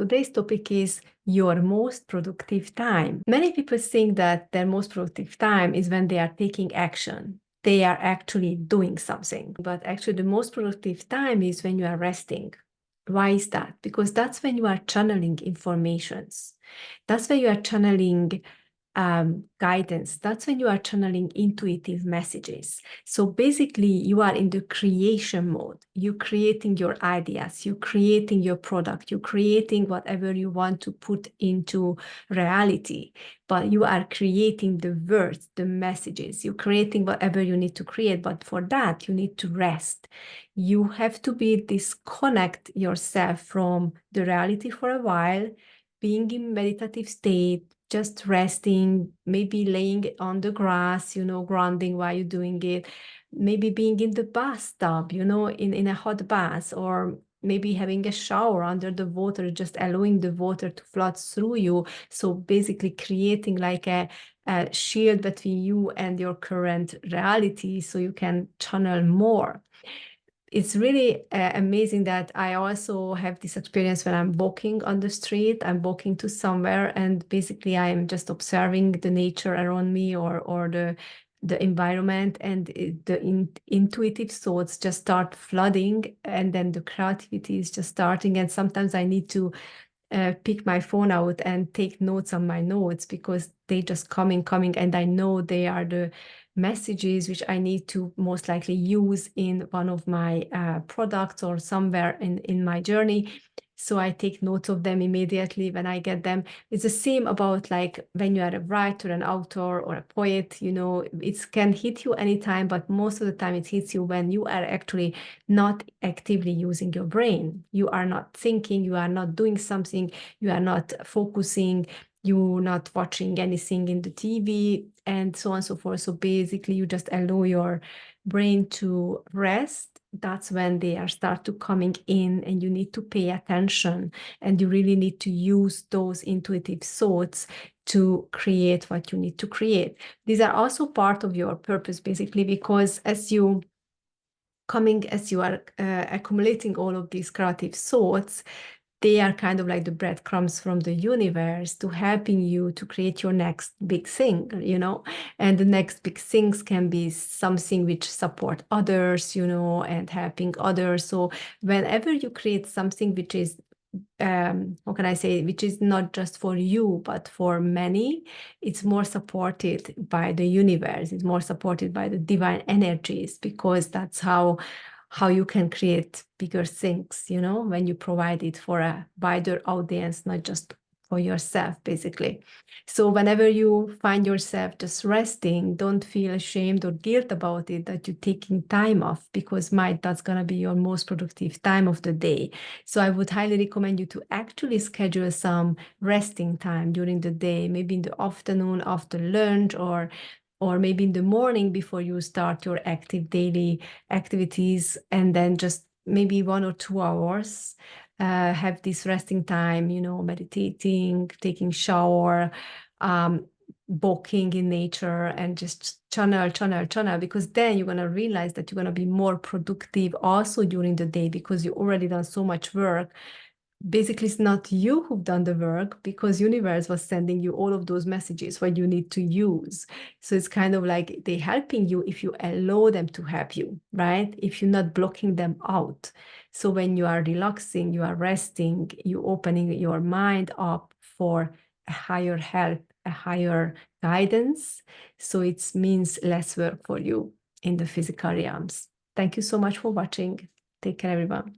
Today's topic is your most productive time. Many people think that their most productive time is when they are taking action. They are actually doing something. But actually, the most productive time is when you are resting. Why is that? Because that's when you are channeling informations. That's when you are channeling guidance. That's when you are channeling intuitive messages. So basically, you are in the creation mode. You're creating your ideas, you're creating your product, you're creating whatever you want to put into reality. But you are creating the words, the messages, you're creating whatever you need to create. But for that, you need to rest. You have to disconnect yourself from the reality for a while, being in meditative state, just resting, maybe laying on the grass, grounding while you're doing it, maybe being in the bathtub, in a hot bath, or maybe having a shower under the water, just allowing the water to flood through you. So basically creating like a shield between you and your current reality so you can channel more. It's really amazing that I also have this experience when I'm walking on the street. I'm walking to somewhere, and basically I am just observing the nature around me or the environment, and intuitive thoughts just start flooding, and then the creativity is just starting. And sometimes I need to pick my phone out and take notes on my notes because they just coming, and I know they are the messages which I need to most likely use in one of my products or somewhere in my journey. So I take notes of them immediately when I get them. It's the same about like when you are a writer, an author, or a poet, it can hit you anytime, but most of the time it hits you when you are actually not actively using your brain. You are not thinking, you are not doing something, you are not focusing, you're not watching anything in the TV, and so on and so forth. So basically, you just allow your brain to rest. That's when they are start to coming in, and you need to pay attention, and you really need to use those intuitive thoughts to create what you need to create. These are also part of your purpose, basically, because as you are accumulating all of these creative thoughts, they are kind of like the breadcrumbs from the universe to helping you to create your next big thing, and the next big things can be something which support others, and helping others. So whenever you create something which is how can I say, which is not just for you, but for many, it's more supported by the universe, it's more supported by the divine energies, because that's how you can create bigger things, when you provide it for a wider audience, not just for yourself, basically. So whenever you find yourself just resting, don't feel ashamed or guilt about it that you're taking time off, because that's going to be your most productive time of the day. So I would highly recommend you to actually schedule some resting time during the day, maybe in the afternoon after lunch, or maybe in the morning before you start your active daily activities, and then just maybe 1 or 2 hours have this resting time, meditating, taking shower, walking in nature, and just channel, because then you're going to realize that you're going to be more productive also during the day, because you already done so much work. Basically, it's not you who've done the work, because universe was sending you all of those messages what you need to use. So it's kind of like they're helping you if you allow them to help you, right? If you're not blocking them out. So when you are relaxing, you are resting, you're opening your mind up for a higher help, a higher guidance. So it means less work for you in the physical realms. Thank you so much for watching. Take care, everyone.